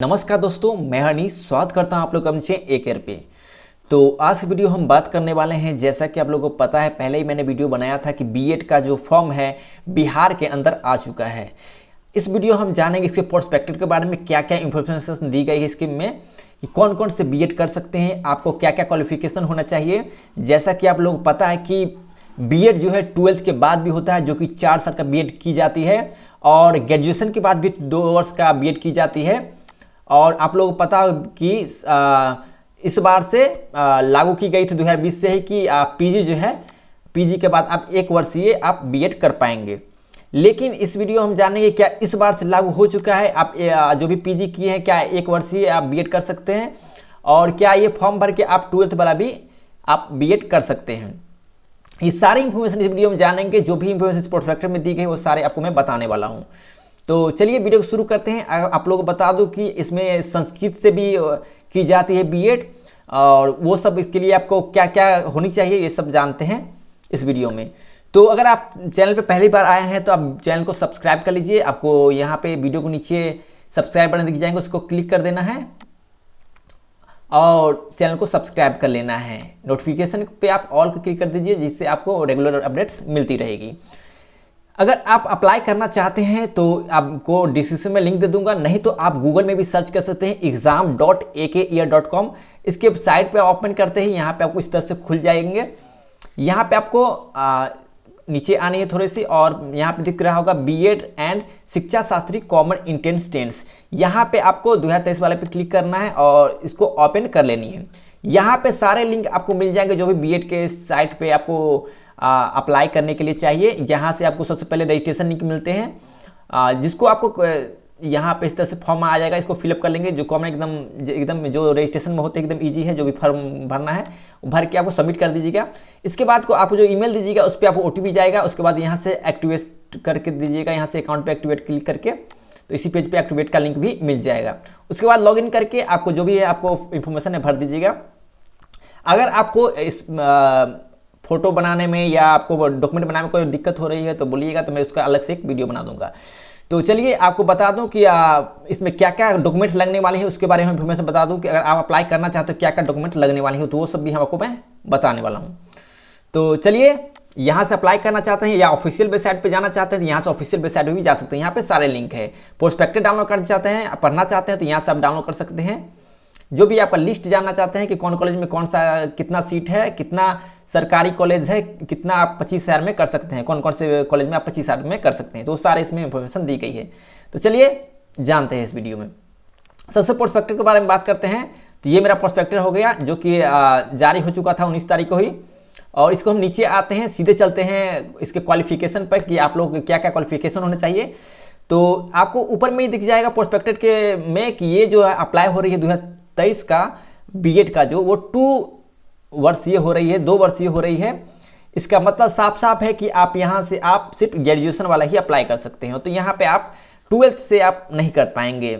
नमस्कार दोस्तों, मैं हनी स्वागत करता हूं आप लोग अपने एक एयर पे। तो आज की वीडियो हम बात करने वाले हैं, जैसा कि आप लोगों को पता है पहले ही मैंने वीडियो बनाया था कि बीएड का जो फॉर्म है बिहार के अंदर आ चुका है। इस वीडियो हम जानेंगे इसके प्रोस्पेक्टिव के बारे में, क्या क्या इंफॉर्मेशन दी गई है स्कीम में, कि कौन कौन से बीएड कर सकते हैं, आपको क्या क्या क्वालिफिकेशन होना चाहिए। जैसा कि आप लोगों को पता है कि बीएड जो है 12th के बाद भी होता है, जो कि 4 साल का बीएड की जाती है, और ग्रेजुएशन के बाद भी 2 वर्ष का बीएड की जाती है। और आप लोगों को पता हो कि इस बार से लागू की गई थी 2020 से ही कि पीजी जो है, पीजी के बाद आप 1 वर्षीय आप बीएड कर पाएंगे। लेकिन इस वीडियो हम जानेंगे क्या इस बार से लागू हो चुका है, आप जो भी पीजी किए हैं क्या 1 वर्षीय आप बीएड कर सकते हैं, और क्या ये फॉर्म भर के आप 12th वाला भी आप बीएड कर सकते हैं। ये सारी इंफॉर्मेशन इस वीडियो में जानेंगे। जो भी इंफॉर्मेशन इस प्रोस्पेक्टस में दी गई वो सारे आपको मैं बताने वाला हूँ। तो चलिए वीडियो को शुरू करते हैं। आप लोगों को बता दूं कि इसमें संस्कृत से भी की जाती है बीएड, और वो सब इसके लिए आपको क्या क्या होनी चाहिए ये सब जानते हैं इस वीडियो में। तो अगर आप चैनल पे पहली बार आए हैं तो आप चैनल को सब्सक्राइब कर लीजिए। आपको यहाँ पे वीडियो को नीचे सब्सक्राइब बटन दिख जाएंगे, उसको क्लिक कर देना है और चैनल को सब्सक्राइब कर लेना है। नोटिफिकेशन पे आप ऑल को क्लिक कर दीजिए, जिससे आपको रेगुलर अपडेट्स मिलती रहेगी। अगर आप अप्लाई करना चाहते हैं तो आपको डिस्क्रिप्शन में लिंक दे दूंगा, नहीं तो आप गूगल में भी सर्च कर सकते हैं exam.akyear.com। इसके साइट पे ओपन करते ही यहाँ पे आपको इस तरह से खुल जाएंगे। यहाँ पे आपको नीचे आनी है थोड़ी सी, और यहाँ पे दिख रहा होगा बीएड एंड शिक्षा शास्त्री कॉमन इंटेंस टेंस। यहाँ पे आपको 2023 वाले पे क्लिक करना है और इसको ओपन कर लेनी है। यहाँ पे सारे लिंक आपको मिल जाएंगे जो भी बीएड के साइट पे आपको अप्लाई करने के लिए चाहिए। यहाँ से आपको सबसे पहले रजिस्ट्रेशन लिंक मिलते हैं, जिसको आपको यहाँ पे इस तरह से फॉर्म आ जाएगा, इसको फिलअप कर लेंगे। जो कॉमन एकदम जो रजिस्ट्रेशन में होते हैं एकदम इजी है, जो भी फॉर्म भरना है वो भर के आपको सबमिट कर दीजिएगा। इसके बाद को आपको जो ईमेल दीजिएगा उस पर आपको ओटीपी जाएगा। उसके बाद यहाँ से एक्टिवेट करके दीजिएगा, यहाँ से अकाउंट पे एक्टिवेट क्लिक करके, तो इसी पेज पे एक्टिवेट का लिंक भी मिल जाएगा। उसके बाद लॉगिन करके आपको जो भी है आपको इन्फॉर्मेशन है भर दीजिएगा। अगर आपको इस फोटो बनाने में या आपको डॉक्यूमेंट बनाने में कोई दिक्कत हो रही है तो बोलिएगा, तो मैं उसका अलग से एक वीडियो बना दूंगा। तो चलिए आपको बता दूं कि इसमें क्या क्या डॉक्यूमेंट लगने वाले हैं, उसके बारे में इन्फॉर्मेशन बता दूं कि अगर आप अप्लाई करना चाहते हो क्या क्या डॉक्यूमेंट लगने वाले हैं, तो वो सब भी आपको मैं बताने वाला हूँ। तो चलिए, यहाँ से अप्लाई करना चाहते हैं या ऑफिशियल वेबसाइट पे जाना चाहते हैं तो यहाँ से ऑफिशियल वेबसाइट पे भी जा सकते हैं। यहाँ पे सारे लिंक है। प्रोस्पेक्टस डाउनलोड करना चाहते हैं, पढ़ना चाहते हैं तो यहाँ से आप डाउनलोड कर सकते हैं। जो भी आपका लिस्ट जानना चाहते हैं कि कौन कॉलेज में कौन सा कितना सीट है, कितना सरकारी कॉलेज है, कितना आप 25,000 में कर सकते हैं, कौन कौन से कॉलेज में आप 25,000 में कर सकते हैं, तो सारे इसमें इंफॉर्मेशन दी गई है। तो चलिए जानते हैं इस वीडियो में। सबसे प्रोस्पेक्टस के बारे में बात करते हैं। तो ये मेरा प्रोस्पेक्टस हो गया, जो कि जारी हो चुका था 19 तारीख को ही। और इसको हम नीचे आते हैं, सीधे चलते हैं इसके क्वालिफिकेशन पर कि आप लोग क्या क्या क्वालिफिकेशन होना चाहिए। तो आपको ऊपर में ही दिख जाएगा प्रोस्पेक्टस के में कि ये जो है अप्लाई हो रही है 2023 का बीएड का, जो वो 2 वर्षीय हो रही है, 2 वर्षीय हो रही है। इसका मतलब साफ साफ है कि आप यहाँ से आप सिर्फ ग्रेजुएशन वाला ही अप्लाई कर सकते हो। तो यहाँ पे आप 12th से आप नहीं कर पाएंगे,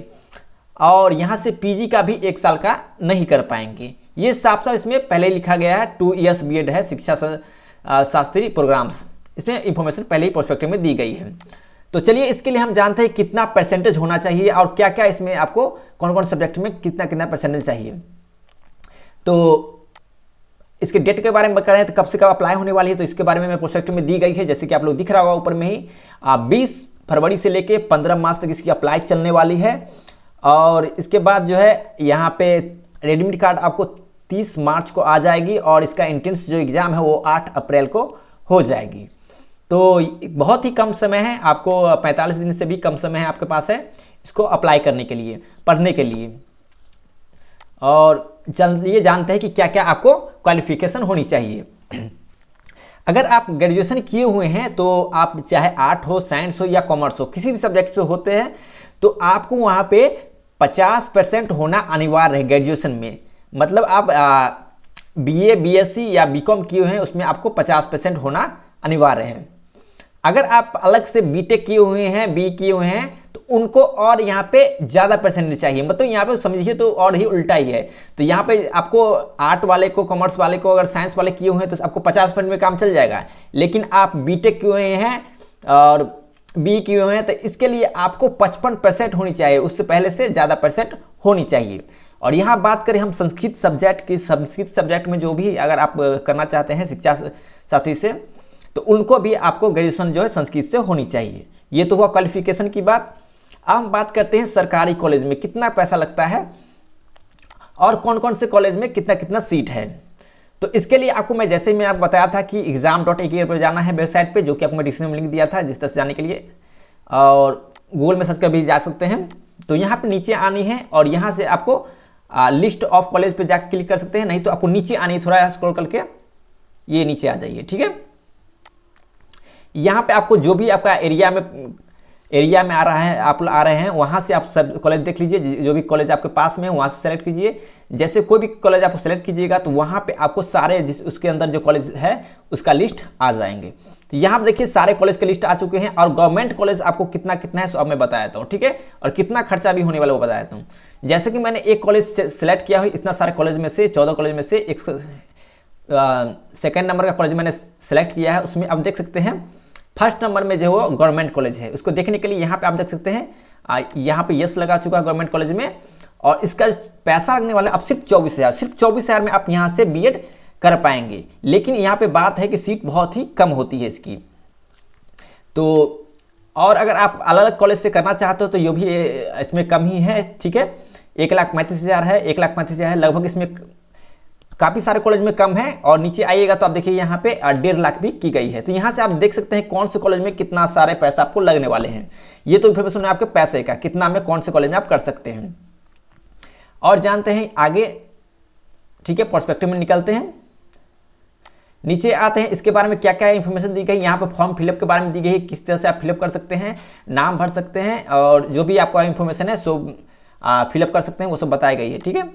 और यहाँ से पीजी का भी 1 साल का नहीं कर पाएंगे। ये साफ साफ इसमें पहले लिखा गया है। 2 इयर्स बीएड है शिक्षा शास्त्री प्रोग्राम्स, इसमें इंफॉर्मेशन पहले ही प्रोस्पेक्टस में दी गई है। तो चलिए इसके लिए हम जानते हैं कितना परसेंटेज होना चाहिए और क्या क्या इसमें आपको कौन कौन सब्जेक्ट में कितना कितना परसेंटेज चाहिए। तो इसके डेट के बारे में बता रहे हैं, तो कब से कब अप्लाई होने वाली है, तो इसके बारे में प्रोस्पेक्टस में दी गई है। जैसे कि आप लोग दिख रहा होगा ऊपर में ही 20 फरवरी से लेके 15 मार्च तक इसकी अप्लाई चलने वाली है। और इसके बाद जो है यहाँ पे एडमिट कार्ड आपको 30 मार्च को आ जाएगी, और इसका एंट्रेंस जो एग्ज़ाम है वो 8 अप्रैल को हो जाएगी। तो बहुत ही कम समय है, आपको 45 दिन से भी कम समय है आपके पास है इसको अप्लाई करने के लिए, पढ़ने के लिए। और ये जानते हैं कि क्या क्या आपको क्वालिफिकेशन होनी चाहिए। अगर आप ग्रेजुएशन किए हुए हैं तो आप चाहे आर्ट हो, साइंस हो या कॉमर्स हो, किसी भी सब्जेक्ट से होते हैं, तो आपको वहाँ पे 50% होना अनिवार्य है ग्रेजुएशन में। मतलब आप बीए, बीएससी या बीकॉम किए हुए हैं, उसमें आपको 50% होना अनिवार्य है। अगर आप अलग से बीटेक किए हुए हैं, बी किए हुए हैं, तो उनको और यहाँ पे ज़्यादा परसेंटेज चाहिए। मतलब यहाँ पे समझिए तो और ही उल्टा ही है। तो यहाँ पे आपको आर्ट वाले को, कॉमर्स वाले को, अगर साइंस वाले किए हुए हैं तो आपको 50% में काम चल जाएगा। लेकिन आप बीटेक किए हुए हैं और बी किए हुए हैं, तो इसके लिए आपको 55% होनी चाहिए, उससे पहले से ज़्यादा परसेंट होनी चाहिए। और यहाँ बात करें हम संस्कृत सब्जेक्ट की, संस्कृत सब्जेक्ट में जो भी अगर आप करना चाहते हैं शिक्षा साथी से, तो उनको भी आपको ग्रेजुएशन जो है संस्कृत से होनी चाहिए। ये तो हुआ क्वालिफिकेशन की बात। अब हम बात करते हैं सरकारी कॉलेज में कितना पैसा लगता है और कौन कौन से कॉलेज में कितना कितना सीट है। तो इसके लिए आपको मैं जैसे ही मैंने आपको बताया था कि exam.acare पर जाना है वेबसाइट पे, जो कि आपको मैं डिस्क्रिप्शन में लिंक दिया था जिस तरह से जाने के लिए, और गूगल में सर्च कर भी जा सकते हैं। तो यहाँ पे नीचे आनी है और यहाँ से आपको लिस्ट ऑफ कॉलेज पे जाकर क्लिक कर सकते हैं, नहीं तो आपको नीचे आनी है, थोड़ा स्क्रॉल करके ये नीचे आ जाइए, ठीक है। यहाँ पे आपको जो भी आपका एरिया में आ रहा है, आप आ रहे हैं, वहाँ से आप सब कॉलेज देख लीजिए, जो भी कॉलेज आपके पास में है वहाँ से सेलेक्ट कीजिए। जैसे कोई भी कॉलेज आपको सेलेक्ट कीजिएगा तो वहाँ पे आपको सारे उसके अंदर जो कॉलेज है उसका लिस्ट आ जाएंगे। तो यहाँ पे देखिए सारे कॉलेज के लिस्ट आ चुके हैं, और गवर्नमेंट कॉलेज आपको कितना कितना है सो अब मैं बता देता हूँ, ठीक है, और कितना खर्चा भी होने वाला वो बता देता हूँ। जैसे कि मैंने एक कॉलेज सेलेक्ट किया है, इतना सारे कॉलेज में से 14 कॉलेज में से एक सेकेंड नंबर का कॉलेज मैंने सेलेक्ट किया है। उसमें आप देख सकते हैं फर्स्ट नंबर में जो है गवर्नमेंट कॉलेज है। उसको देखने के लिए यहाँ पे आप देख सकते हैं यहाँ पे यस लगा चुका है गवर्नमेंट कॉलेज में, और इसका पैसा लगने वाला है अब सिर्फ 24,000। सिर्फ 24,000 में आप यहाँ से बीएड कर पाएंगे। लेकिन यहाँ पे बात है कि सीट बहुत ही कम होती है इसकी। तो और अगर आप अलग अलग कॉलेज से करना चाहते हो तो ये भी इसमें कम ही है, ठीक है। 1,35,000 है, 1,35,000 है लगभग, इसमें काफ़ी सारे कॉलेज में कम है। और नीचे आइएगा तो आप देखिए यहाँ पे 1.5 लाख भी की गई है। तो यहाँ से आप देख सकते हैं कौन से कॉलेज में कितना सारे पैसा आपको लगने वाले हैं। ये तो इन्फॉर्मेशन है आपके पैसे का, कितना में कौन से कॉलेज में आप कर सकते हैं। और जानते हैं आगे, ठीक है, पर्सपेक्टिव में निकलते हैं, नीचे आते हैं, इसके बारे में क्या क्या इन्फॉर्मेशन दी गई। यहाँ पे फॉर्म फिलअप के बारे में दी गई है, किस तरह से आप फिलअप कर सकते हैं, नाम भर सकते हैं, और जो भी आपका इन्फॉर्मेशन है सो फिलअप कर सकते हैं, वो सब बताई गई है, ठीक है।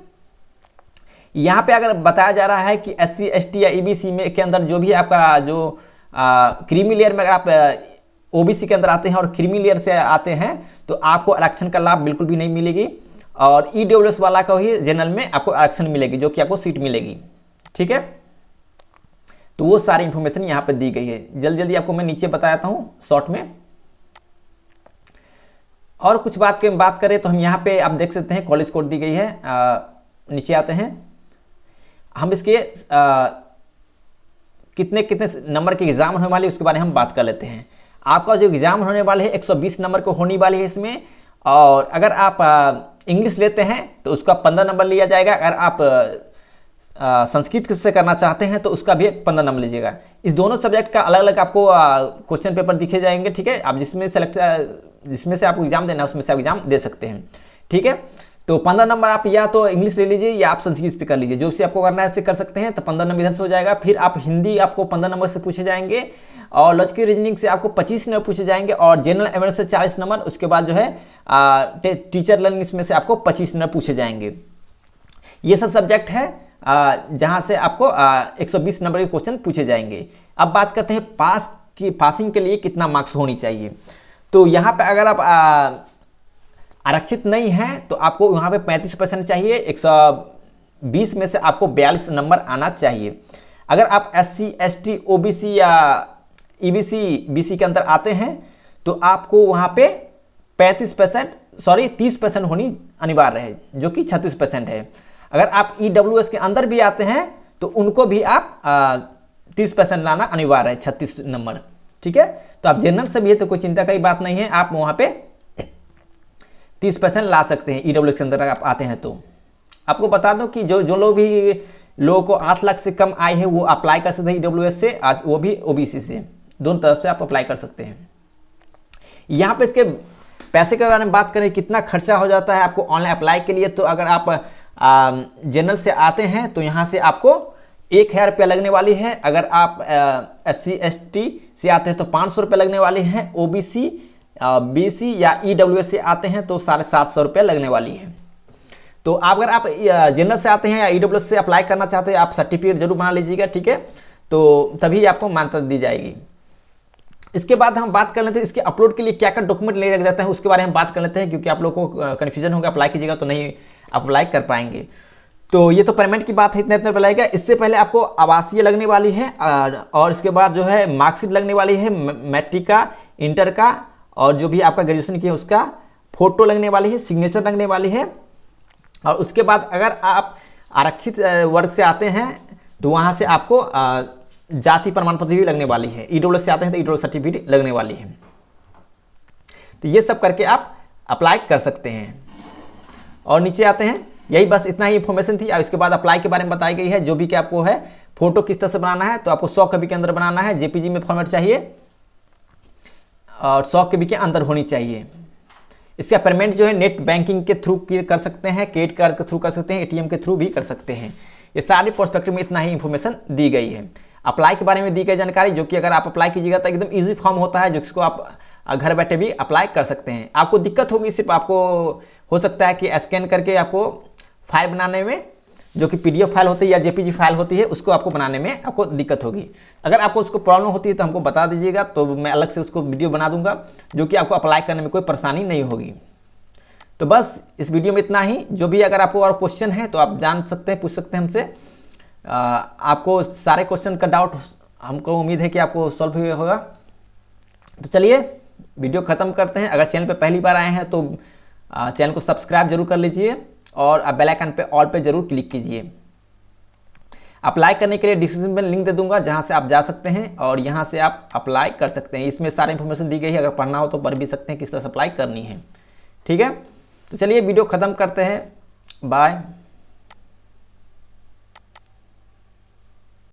यहाँ पे अगर बताया जा रहा है कि SC ST या EBC में के अंदर जो भी आपका जो क्रीमी लेयर में अगर आप OBC के अंदर आते हैं और क्रीमी लेयर से आते हैं तो आपको आरक्षण का लाभ बिल्कुल भी नहीं मिलेगी, और EWS वाला का ही जनरल में आपको आरक्षण मिलेगी, जो कि आपको सीट मिलेगी, ठीक है। तो वो सारी इंफॉर्मेशन यहाँ पे दी गई है। जल्दी जल्दी आपको मैं नीचे बताता हूँ शॉर्ट में। और कुछ बात करें तो हम यहाँ पे आप देख सकते हैं कॉलेज कोड दी गई है। नीचे आते हैं, हम इसके कितने कितने नंबर के एग्जाम होने वाले उसके बारे में हम बात कर लेते हैं। आपका जो एग्जाम होने वाले है 120 नंबर को होने वाली है इसमें, और अगर आप इंग्लिश लेते हैं तो उसका 15 नंबर लिया जाएगा। अगर आप संस्कृत से करना चाहते हैं तो उसका भी 15 नंबर लीजिएगा। इस दोनों सब्जेक्ट का अलग अलग आपको क्वेश्चन पेपर दिखे जाएंगे, ठीक है। आप जिसमें से आपको एग्जाम देना है उसमें से आप एग्जाम दे सकते हैं, ठीक है। तो 15 नंबर आप या तो इंग्लिश ले लीजिए या आप संस्कृत से कर लीजिए, जो से आपको करना है इससे कर सकते हैं। तो 15 नंबर इधर से हो जाएगा। फिर आप हिंदी आपको 15 नंबर से पूछे जाएंगे, और लॉजिकल रीजनिंग से आपको 25 नंबर पूछे जाएंगे, और जनरल अवेयरनेस से 40 नंबर। उसके बाद जो है टीचर लर्निंग इसमें से आपको 25 नंबर पूछे जाएंगे। ये सब सब्जेक्ट है जहाँ से आपको 120 नंबर के क्वेश्चन पूछे जाएंगे। अब बात करते हैं पासिंग के लिए कितना मार्क्स होनी चाहिए। तो यहाँ पे अगर आप आरक्षित नहीं है तो आपको यहाँ पे 35% चाहिए, 120 में से आपको 42 नंबर आना चाहिए। अगर आप SC ST OBC या EBC BC के अंदर आते हैं तो आपको वहाँ पे 30% होनी अनिवार्य है, जो कि 36% है। अगर आप EWS के अंदर भी आते हैं तो उनको भी आप 30% लाना अनिवार्य है, 36 नंबर, ठीक है। तो आप जनरल से भी है तो कोई चिंता की बात नहीं है, आप वहाँ पे 30% ला सकते हैं। EWS के अंदर आप आते हैं तो आपको बता दो कि जो लोगों को 8 लाख से कम आए हैं वो अप्लाई कर सकते हैं EWS से, आज वो भी OBC से, दोनों तरफ से आप अप्लाई कर सकते हैं। यहाँ पे इसके पैसे के बारे में बात करें, कितना खर्चा हो जाता है आपको ऑनलाइन अप्लाई के लिए। तो अगर आप जनरल से आते हैं तो यहाँ से आपको 1,000 रुपये लगने वाली है। अगर आप SC ST से आते हैं तो 500 रुपये लगने वाले हैं। OBC BC या EWS से आते हैं तो 750 रुपये लगने वाली है। तो अगर आप जनरल से आते हैं या EWS से अप्लाई करना चाहते हैं, आप सर्टिफिकेट जरूर बना लीजिएगा, ठीक है। तो तभी आपको मान्यता दी जाएगी। इसके बाद हम बात कर लेते हैं इसके अपलोड के लिए क्या क्या डॉक्यूमेंट ले जाते हैं, उसके बारे में हम बात कर लेते हैं, क्योंकि आप लोगों को कन्फ्यूजन होगा, अप्लाई कीजिएगा तो नहीं अप्लाई कर पाएंगे। तो ये तो पेमेंट की बात है, इतने रुपये लगेगा। इससे पहले आपको आवासीय लगने वाली है, और इसके बाद जो है मार्कशीट लगने वाली है, मैट्रिक का, इंटर का और जो भी आपका ग्रेजुएशन किया उसका फ़ोटो लगने वाली है, सिग्नेचर लगने वाली है। और उसके बाद अगर आप आरक्षित वर्ग से आते हैं तो वहाँ से आपको जाति प्रमाण पत्र भी लगने वाली है। ईडब्ल्यूएस से आते हैं तो ईडब्ल्यूएस सर्टिफिकेट लगने वाली है। तो ये सब करके आप अप्लाई कर सकते हैं। और नीचे आते हैं, यही बस इतना ही इन्फॉर्मेशन थी। और इसके बाद अप्लाई के बारे में बताई गई है, जो भी कि आपको है फोटो किस तरह से बनाना है। तो आपको 100 KB के अंदर बनाना है, जेपीजी में फॉर्मेट चाहिए और 100 KB के अंदर होनी चाहिए। इसका पेमेंट जो है नेट बैंकिंग के थ्रू कर सकते हैं, क्रेडिट कार्ड के थ्रू कर सकते हैं, एटीएम के थ्रू भी कर सकते हैं। ये सारे प्रोस्पेक्टिव में इतना ही इन्फॉर्मेशन दी गई है। अप्लाई के बारे में दी गई जानकारी, जो कि अगर आप अप्लाई कीजिएगा तो एकदम ईजी फॉर्म होता है, जिसको आप घर बैठे भी अप्लाई कर सकते हैं। आपको दिक्कत होगी सिर्फ, आपको हो सकता है कि स्कैन करके आपको फाइल बनाने में, जो कि PDF फाइल होती है या JPG फाइल होती है, उसको आपको बनाने में आपको दिक्कत होगी। अगर आपको उसको प्रॉब्लम होती है तो हमको बता दीजिएगा, तो मैं अलग से उसको वीडियो बना दूंगा, जो कि आपको अप्लाई करने में कोई परेशानी नहीं होगी। तो बस इस वीडियो में इतना ही। जो भी अगर आपको और क्वेश्चन है तो आप जान सकते हैं, पूछ सकते हैं हमसे। आपको सारे क्वेश्चन का डाउट हमको उम्मीद है कि आपको सॉल्व हुआ होगा। तो चलिए वीडियो ख़त्म करते हैं। अगर चैनल पे पहली बार आए हैं तो चैनल को सब्सक्राइब जरूर कर लीजिए और आप बेल आइकन पे ऑल पे जरूर क्लिक कीजिए। अप्लाई करने के लिए डिस्क्रिप्शन में लिंक दे दूंगा, जहां से आप जा सकते हैं और यहां से आप अप्लाई कर सकते हैं। इसमें सारी इन्फॉर्मेशन दी गई है, अगर पढ़ना हो तो पढ़ भी सकते हैं किस तरह से अप्लाई करनी है। ठीक है, तो चलिए वीडियो ख़त्म करते हैं। बाय।